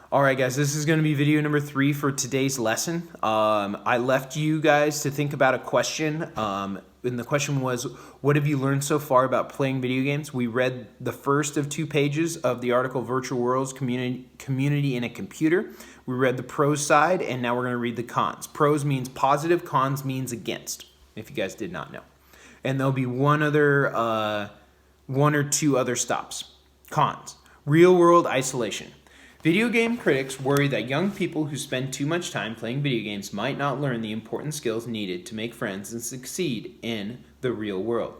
All right, guys, this is going to be video number 3 for today's lesson. I left you guys to think about a question, and the question was, what have you learned so far about playing video games? We read the first of 2 pages of the article, Virtual Worlds, Community in a Computer. We read the pros side, and now we're going to read the cons. Pros means positive, cons means against, if you guys did not know. And there'll be one or 2 other stops. Cons. Real-world isolation. Video game critics worry that young people who spend too much time playing video games might not learn the important skills needed to make friends and succeed in the real world.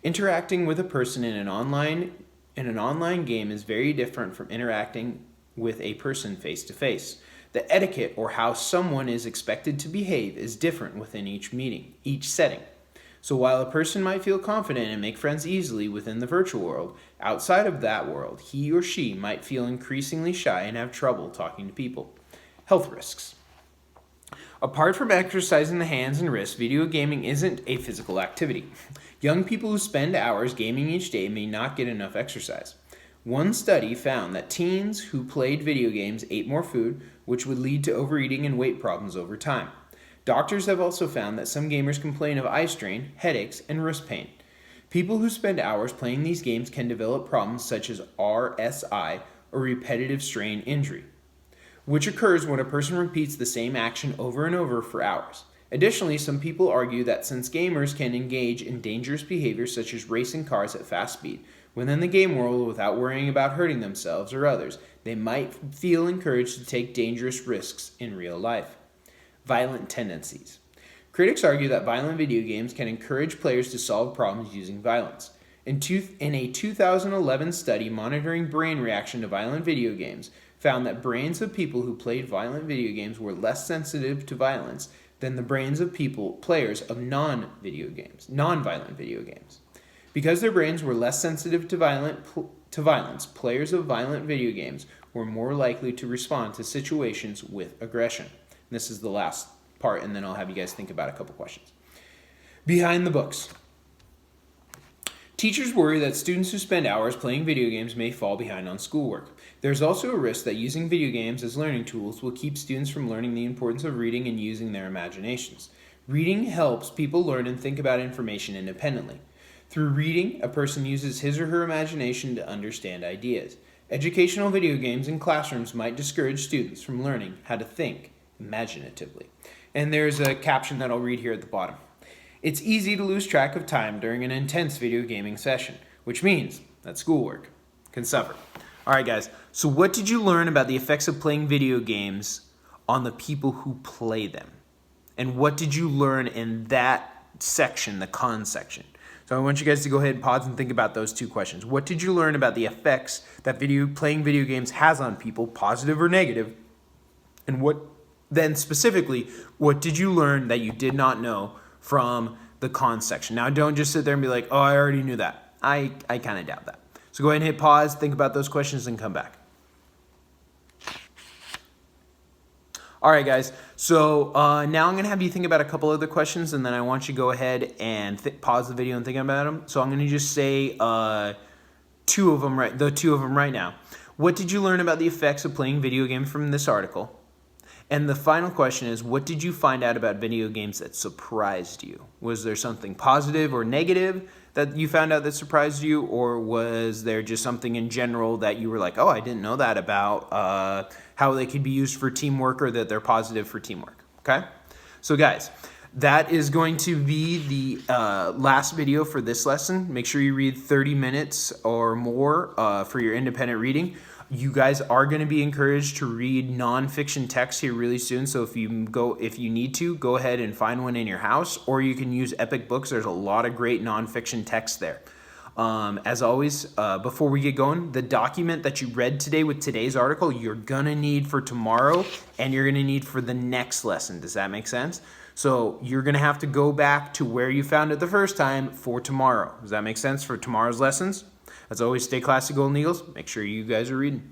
Interacting with a person in an online game is very different from interacting with a person face to face. The etiquette or how someone is expected to behave is different within each setting. So while a person might feel confident and make friends easily within the virtual world, outside of that world, he or she might feel increasingly shy and have trouble talking to people. Health risks. Apart from exercising the hands and wrists, video gaming isn't a physical activity. Young people who spend hours gaming each day may not get enough exercise. One study found that teens who played video games ate more food, which would lead to overeating and weight problems over time. Doctors have also found that some gamers complain of eye strain, headaches, and wrist pain. People who spend hours playing these games can develop problems such as RSI, or repetitive strain injury, which occurs when a person repeats the same action over and over for hours. Additionally, some people argue that since gamers can engage in dangerous behaviors such as racing cars at fast speed within the game world without worrying about hurting themselves or others, they might feel encouraged to take dangerous risks in real life. Violent tendencies. Critics argue that violent video games can encourage players to solve problems using violence. In a 2011 study monitoring brain reaction to violent video games, found that brains of people who played violent video games were less sensitive to violence than the brains of players of non-violent video games. Because their brains were less sensitive to violence, players of violent video games were more likely to respond to situations with aggression. This is the last part, and then I'll have you guys think about a couple questions. Behind the books. Teachers worry that students who spend hours playing video games may fall behind on schoolwork. There's also a risk that using video games as learning tools will keep students from learning the importance of reading and using their imaginations. Reading helps people learn and think about information independently. Through reading, a person uses his or her imagination to understand ideas. Educational video games in classrooms might discourage students from learning how to think imaginatively. And there's a caption that I'll read here at the bottom. It's easy to lose track of time during an intense video gaming session, which means that schoolwork can suffer. All right, guys, so what did you learn about the effects of playing video games on the people who play them? And what did you learn in that section, the cons section? So I want you guys to go ahead and pause and think about those 2 questions. What did you learn about the effects that playing video games has on people, positive or negative? And then specifically, what did you learn that you did not know from the cons section? Now, don't just sit there and be like, oh, I already knew that. I kind of doubt that. So go ahead and hit pause, think about those questions, and come back. All right, guys. So now I'm going to have you think about a couple other questions, and then I want you to go ahead and pause the video and think about them. So I'm going to just say the 2 of them right now. What did you learn about the effects of playing video games from this article? And the final question is, what did you find out about video games that surprised you? Was there something positive or negative that you found out that surprised you? Or was there just something in general that you were like, oh, I didn't know that about how they could be used for teamwork, or that they're positive for teamwork, okay? So guys, that is going to be the last video for this lesson. Make sure you read 30 minutes or more for your independent reading. You guys are going to be encouraged to read nonfiction text here really soon. So if you need to, go ahead and find one in your house, or you can use Epic Books. There's a lot of great nonfiction text there. As always, before we get going, the document that you read today with today's article, you're going to need for tomorrow, and you're going to need for the next lesson. Does that make sense? So you're going to have to go back to where you found it the first time for tomorrow. Does that make sense for tomorrow's lessons? As always, stay classy, Golden Eagles. Make sure you guys are reading.